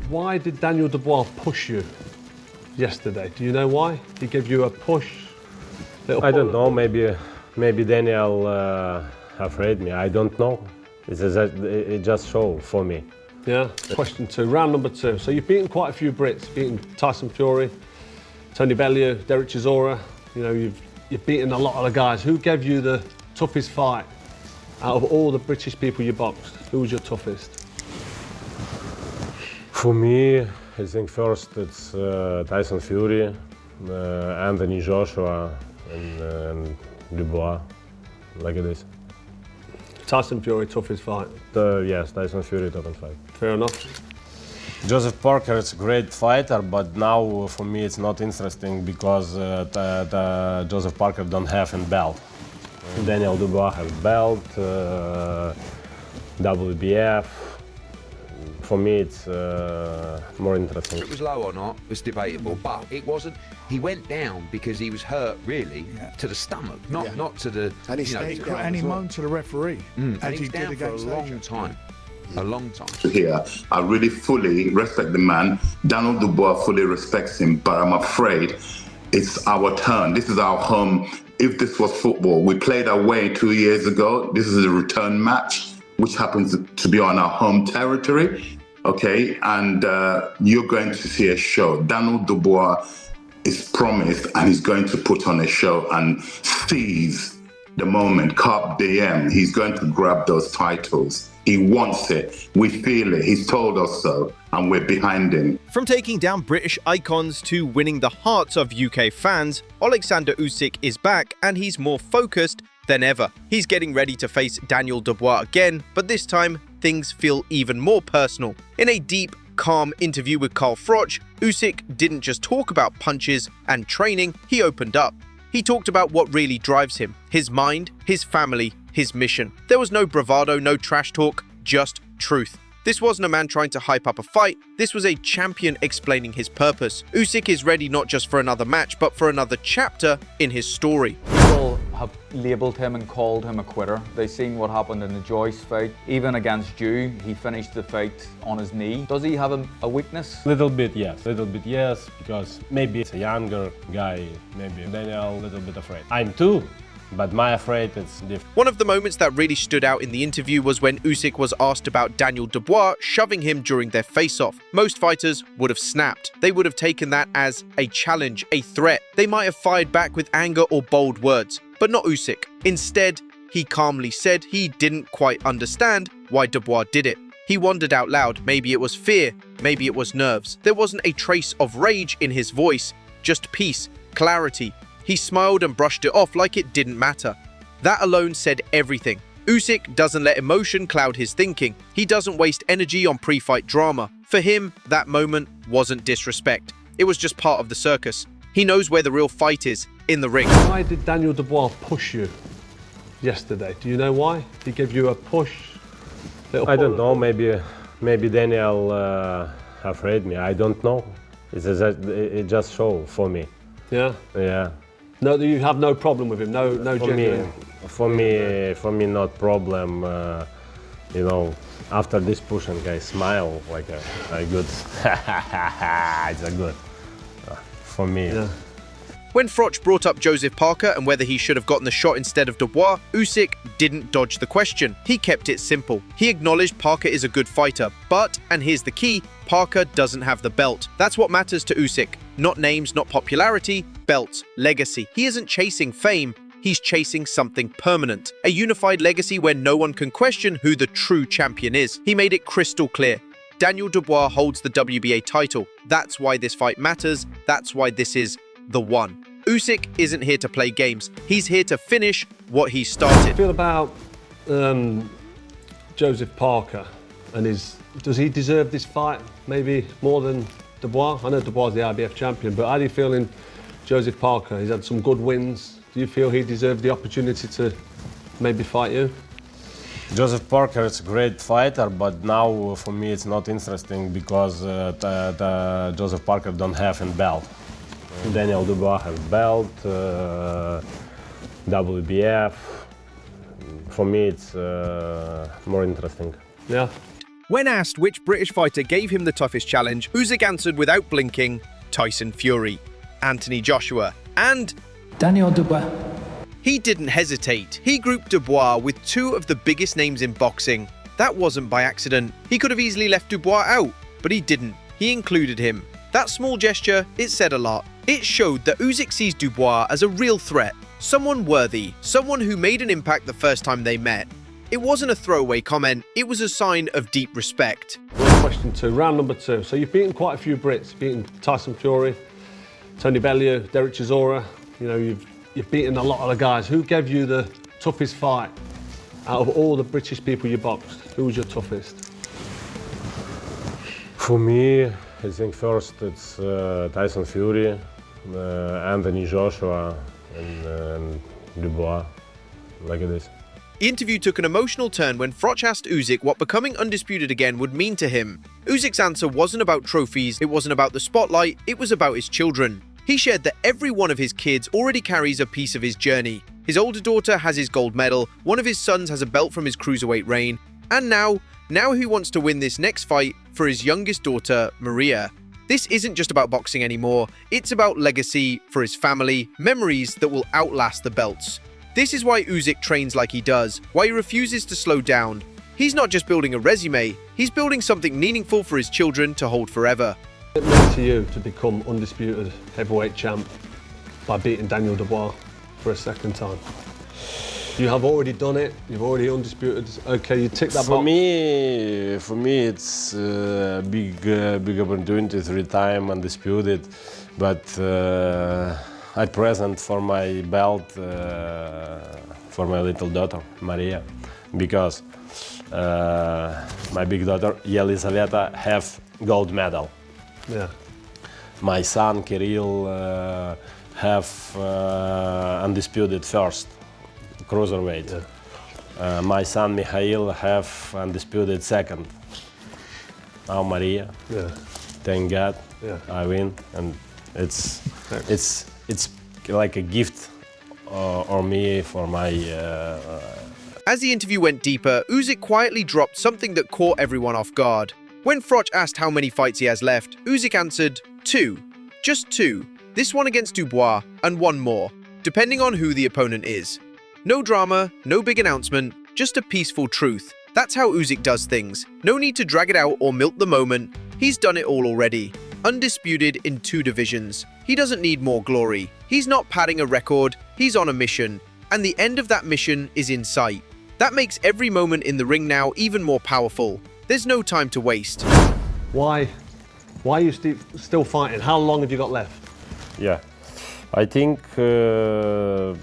Why did Daniel Dubois push you yesterday? Do you know why? He gave you a push? I don't know. Maybe Daniel afraid me. I don't know. It just show for me. Yeah. Question 2, round number 2. So you've beaten quite a few Brits. You've beaten Tyson Fury, Tony Bellew, Derek Chisora. You know, you've beaten a lot of the guys. Who gave you the toughest fight out of all the British people you boxed? Who was your toughest? For me, I think first it's Tyson Fury, Anthony Joshua, and Dubois, like this. Tyson Fury, toughest fight? Yes, Tyson Fury, toughest fight. Fair enough. Joseph Parker is a great fighter, but now for me it's not interesting because Joseph Parker don't have a belt. Daniel Dubois has belt, WBF. For me, it's more interesting. It was low or not was debatable, but it wasn't. He went down because he was hurt, really, to the stomach, not to the. And he stayed down. And he moaned to the referee, as he did for a long time. A long time. Here, I really fully respect the man. Daniel Dubois fully respects him, but I'm afraid it's our turn. This is our home. If this was football, we played away 2 years ago. This is a return match, which happens to be on our home territory, okay? And you're going to see a show. Daniel Dubois is promised, and he's going to put on a show and seize the moment, carpe diem. He's going to grab those titles. He wants it. We feel it. He's told us so, and we're behind him. From taking down British icons to winning the hearts of UK fans, Oleksandr Usyk is back, and he's more focused than ever. He's getting ready to face Daniel Dubois again, but this time things feel even more personal. In a deep, calm interview with Carl Froch, Usyk didn't just talk about punches and training, he opened up. He talked about what really drives him, his mind, his family, his mission. There was no bravado, no trash talk, just truth. This wasn't a man trying to hype up a fight, this was a champion explaining his purpose. Usyk is ready not just for another match, but for another chapter in his story. People have labelled him and called him a quitter. They've seen what happened in the Joyce fight. Even against you, he finished the fight on his knee. Does he have a weakness? Little bit yes, because maybe it's a younger guy, maybe Daniel a little bit afraid. I'm too. But my afraid it's different. One of the moments that really stood out in the interview was when Usyk was asked about Daniel Dubois shoving him during their face-off. Most fighters would have snapped. They would have taken that as a challenge, a threat. They might have fired back with anger or bold words, but not Usyk. Instead, he calmly said he didn't quite understand why Dubois did it. He wondered out loud, maybe it was fear, maybe it was nerves. There wasn't a trace of rage in his voice, just peace, clarity. He smiled and brushed it off like it didn't matter. That alone said everything. Usyk doesn't let emotion cloud his thinking. He doesn't waste energy on pre-fight drama. For him, that moment wasn't disrespect. It was just part of the circus. He knows where the real fight is, in the ring. Why did Daniel Dubois push you yesterday? Do you know why? He gave you a push? I don't know. Maybe Daniel afraid me. I don't know. It just show for me. Yeah. Yeah. No, you have no problem with him. No genuine. For me, not problem. You know, after this pushing, I smile like a good. It's a good. For me. Yeah. When Froch brought up Joseph Parker and whether he should have gotten the shot instead of Dubois, Usyk didn't dodge the question. He kept it simple. He acknowledged Parker is a good fighter, but, and here's the key, Parker doesn't have the belt. That's what matters to Usyk. Not names, not popularity, belts, legacy. He isn't chasing fame, he's chasing something permanent. A unified legacy where no one can question who the true champion is. He made it crystal clear. Daniel Dubois holds the WBA title. That's why this fight matters. That's why this is the one. Usyk isn't here to play games. He's here to finish what he started. How do you feel about Joseph Parker and does he deserve this fight maybe more than Dubois? I know Dubois is the IBF champion, but how do you feel in Joseph Parker? He's had some good wins. Do you feel he deserved the opportunity to maybe fight you? Joseph Parker is a great fighter, but now for me it's not interesting because Joseph Parker don't have a belt. Daniel Dubois has belt, WBF. For me, it's more interesting. Yeah. When asked which British fighter gave him the toughest challenge, Usyk answered without blinking, Tyson Fury, Anthony Joshua, and Daniel Dubois. He didn't hesitate. He grouped Dubois with two of the biggest names in boxing. That wasn't by accident. He could have easily left Dubois out, but he didn't. He included him. That small gesture, it said a lot. It showed that Usyk sees Dubois as a real threat, someone worthy, someone who made an impact the first time they met. It wasn't a throwaway comment, it was a sign of deep respect. Question 2, round number 2. So you've beaten quite a few Brits. You've beaten Tyson Fury, Tony Bellew, Derek Chisora. You know, you've beaten a lot of the guys. Who gave you the toughest fight out of all the British people you boxed? Who was your toughest? For me, I think first it's Tyson Fury, Anthony Joshua, and Dubois, like this. The interview took an emotional turn when Froch asked Usyk what becoming undisputed again would mean to him. Usyk's answer wasn't about trophies, it wasn't about the spotlight, it was about his children. He shared that every one of his kids already carries a piece of his journey. His older daughter has his gold medal, one of his sons has a belt from his cruiserweight reign, and now he wants to win this next fight for his youngest daughter, Maria. This isn't just about boxing anymore, it's about legacy for his family, memories that will outlast the belts. This is why Usyk trains like he does, why he refuses to slow down. He's not just building a resume, he's building something meaningful for his children to hold forever. What did it mean to you to become undisputed heavyweight champ by beating Daniel Dubois for a second time? You have already done it, you've already undisputed, okay, you tick that box. For me it's a big opportunity, 3-time undisputed, but I present for my belt for my little daughter, Maria, because my big daughter, Yelizaveta, have gold medal. Yeah. My son, Kirill, have undisputed first, cruiserweight. Yeah. My son, Mikhail, have undisputed second. Now Maria, yeah. Thank God, yeah. I win, and it's like a gift or me for my. As the interview went deeper, Usyk quietly dropped something that caught everyone off guard. When Froch asked how many fights he has left, Usyk answered 2. Just 2. This one against Dubois and one more, depending on who the opponent is. No drama, no big announcement, just a peaceful truth. That's how Usyk does things. No need to drag it out or milk the moment. He's done it all already. Undisputed in 2 divisions. He doesn't need more glory. He's not padding a record, he's on a mission. And the end of that mission is in sight. That makes every moment in the ring now even more powerful. There's no time to waste. Why are you still fighting? How long have you got left? Yeah, I think to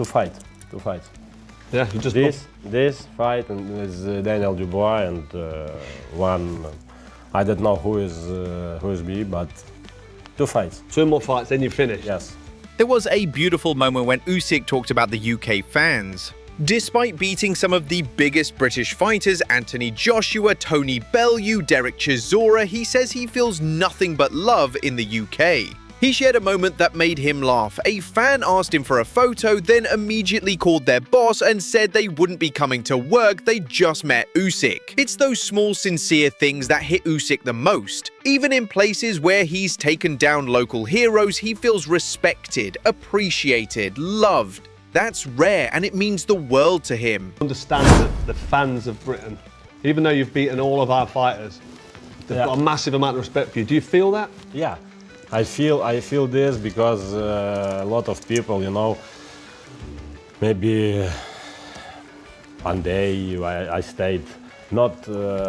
fight. Yeah, you just this fight and with Daniel Dubois and one, I don't know who is me, but 2 fights. 2 more fights, then you finish. Yes. There was a beautiful moment when Usyk talked about the UK fans. Despite beating some of the biggest British fighters, Anthony Joshua, Tony Bellew, Derek Chisora, he says he feels nothing but love in the UK. He shared a moment that made him laugh. A fan asked him for a photo, then immediately called their boss and said they wouldn't be coming to work, they just met Usyk. It's those small, sincere things that hit Usyk the most. Even in places where he's taken down local heroes, he feels respected, appreciated, loved. That's rare, and it means the world to him. Understand that the fans of Britain, even though you've beaten all of our fighters, they've got a massive amount of respect for you. Do you feel that? Yeah, I feel this because a lot of people, you know, maybe one day I stayed not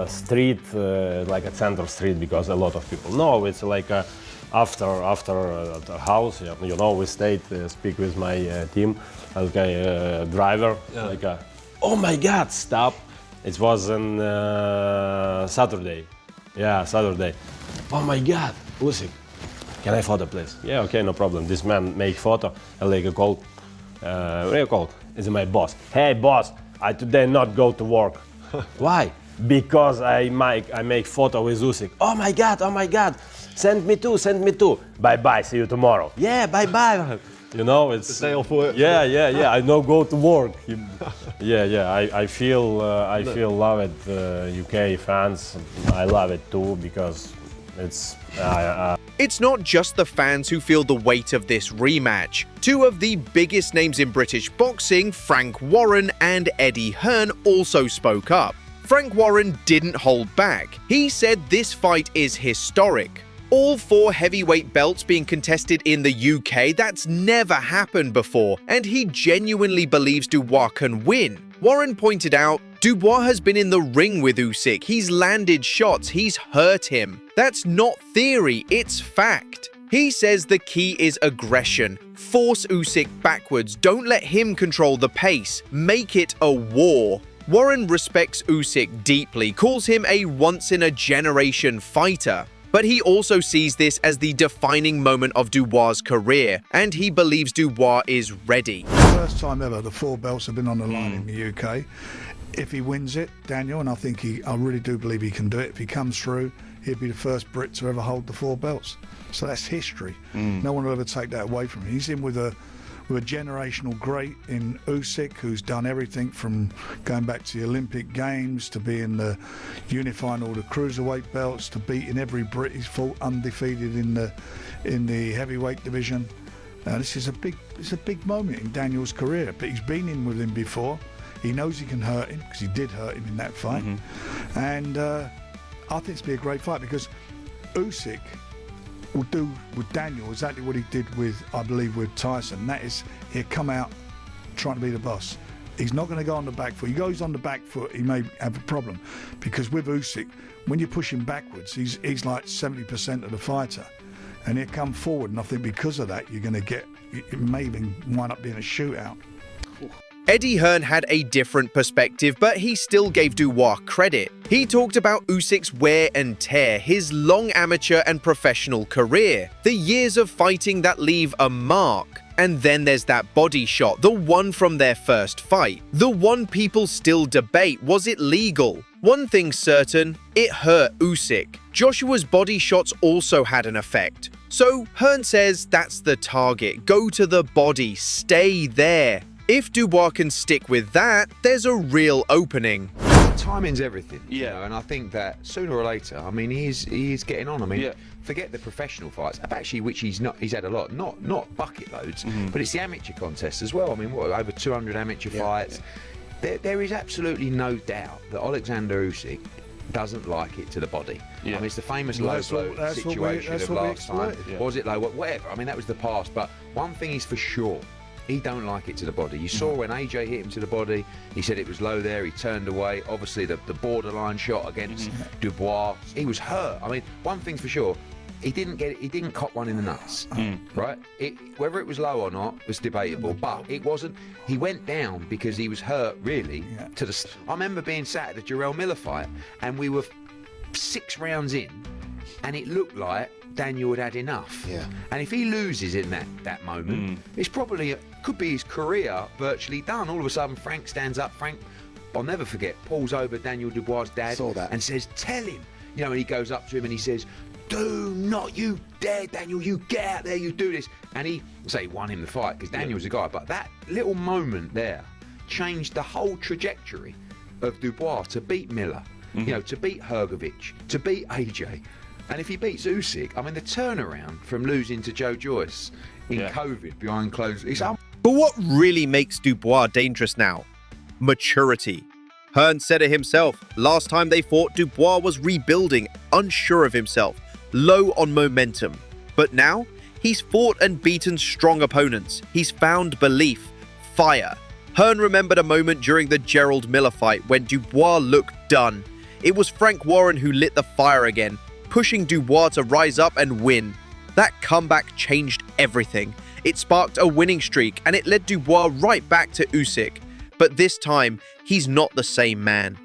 street like a center street because a lot of people. No, it's like after the house, you know, we stayed speak with my team, like a driver, like a, oh my God, stop! It was on Saturday, yeah, Saturday. Oh my God, Usyk, can I photo please? Yeah, okay, no problem. This man make photo, and like a call, very cold. It's my boss. Hey boss, I today not go to work. Why? Because I make photo with Usyk. Oh my God, send me too. Bye bye, see you tomorrow. Yeah, bye bye. You know, it's Day off work. Yeah. I don't go to work. I feel love it. UK fans, I love it too because it's. It's not just the fans who feel the weight of this rematch. Two of the biggest names in British boxing, Frank Warren and Eddie Hearn, also spoke up. Frank Warren didn't hold back. He said this fight is historic. All 4 heavyweight belts being contested in the UK, that's never happened before, and he genuinely believes Dubois can win. Warren pointed out, Dubois has been in the ring with Usyk, he's landed shots, he's hurt him. That's not theory, it's fact. He says the key is aggression. Force Usyk backwards, don't let him control the pace, make it a war. Warren respects Usyk deeply, calls him a once-in-a-generation fighter. But he also sees this as the defining moment of Dubois' career, and he believes Dubois is ready. First time ever the 4 belts have been on the line in the UK. If he wins it, Daniel, and I really do believe he can do it, if he comes through, he'd be the first Brit to ever hold the 4 belts. So that's history. No one will ever take that away from him. He's in with a generational great in Usyk, who's done everything from going back to the Olympic Games to being unifying all the cruiserweight belts to beating every Brit he's fought undefeated in the heavyweight division. This is a big moment in Daniel's career, but he's been in with him before. He knows he can hurt him because he did hurt him in that fight, and I think it's be a great fight because Usyk will do with Daniel exactly what he did with, I believe, with Tyson. That is, he'll come out trying to be the boss. He's not going to go on the back foot. He goes on the back foot, he may have a problem. Because with Usyk, when you push him backwards, he's like 70% of the fighter. And he'll come forward, and I think because of that, you're going to get, it may even wind up being a shootout. Eddie Hearn had a different perspective, but he still gave Dubois credit. He talked about Usyk's wear and tear, his long amateur and professional career, the years of fighting that leave a mark. And then there's that body shot, the one from their first fight. The one people still debate, was it legal? One thing's certain, it hurt Usyk. Joshua's body shots also had an effect. So Hearn says that's the target, go to the body, stay there. If Dubois can stick with that, there's a real opening. Timing's everything, you know, and I think that sooner or later, I mean, he is getting on. I mean, forget the professional fights, actually, which he's had a lot, not bucket loads, but it's the amateur contests as well. I mean, what, over 200 amateur fights. There is absolutely no doubt that Oleksandr Usyk doesn't like it to the body. I mean, it's the famous low blow situation of last time. Was it low? Whatever. I mean, that was the past. But one thing is for sure. He don't like it to the body. You saw when AJ hit him to the body, he said it was low there, he turned away. Obviously, the borderline shot against Dubois, he was hurt. I mean, one thing's for sure, he didn't cop one in the nuts, right? Whether it was low or not was debatable, but it wasn't. He went down because he was hurt, really. I remember being sat at the Jarrell Miller fight, and we were 6 rounds in, and it looked like Daniel had had enough. And if he loses in that moment, it's probably could be his career virtually done. All of a sudden, Frank stands up. Frank, I'll never forget, pulls over Daniel Dubois' dad and says, "Tell him." You know, and he goes up to him and he says, "Do not you dare, Daniel, you get out there, you do this." And he won him the fight because Daniel was the guy. But that little moment there changed the whole trajectory of Dubois to beat Miller, you know, to beat Hrgovic, to beat AJ. And if he beats Usyk, I mean, the turnaround from losing to Joe Joyce in COVID behind closed, it's But what really makes Dubois dangerous now? Maturity. Hearn said it himself. Last time they fought, Dubois was rebuilding, unsure of himself, low on momentum. But now, he's fought and beaten strong opponents. He's found belief, fire. Hearn remembered a moment during the Gerald Miller fight when Dubois looked done. It was Frank Warren who lit the fire again, pushing Dubois to rise up and win. That comeback changed everything. It sparked a winning streak and it led Dubois right back to Usyk. But this time, he's not the same man.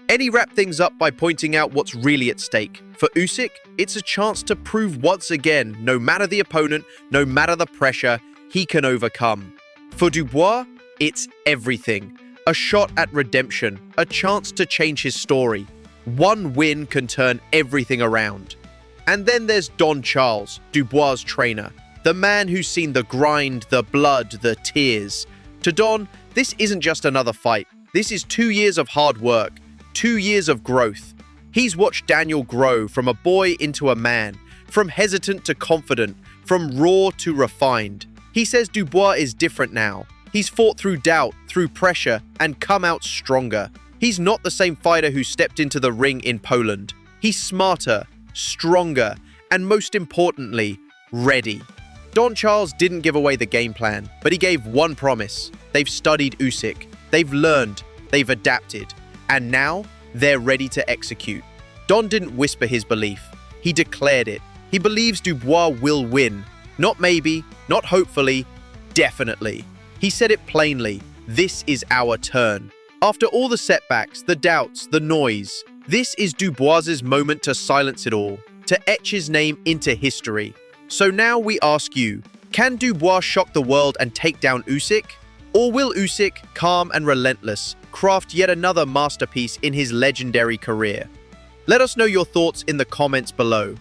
Eddie wrapped things up by pointing out what's really at stake. For Usyk, it's a chance to prove once again, no matter the opponent, no matter the pressure, he can overcome. For Dubois, it's everything. A shot at redemption, a chance to change his story. One win can turn everything around. And then there's Don Charles, Dubois' trainer. the man who's seen the grind, the blood, the tears. To Don, this isn't just another fight. This is 2 years of hard work, 2 years of growth. He's watched Daniel grow from a boy into a man, from hesitant to confident, from raw to refined. He says Dubois is different now. He's fought through doubt, through pressure, and come out stronger. He's not the same fighter who stepped into the ring in Poland. He's smarter, stronger, and most importantly, ready. Don Charles didn't give away the game plan, but he gave one promise. They've studied Usyk. They've learned. They've adapted. And now, they're ready to execute. Don didn't whisper his belief. He declared it. He believes Dubois will win. Not maybe, not hopefully, definitely. He said it plainly. This is our turn. After all the setbacks, the doubts, the noise, this is Dubois's moment to silence it all, to etch his name into history. So now we ask you, can Dubois shock the world and take down Usyk? Or will Usyk, calm and relentless, craft yet another masterpiece in his legendary career? Let us know your thoughts in the comments below.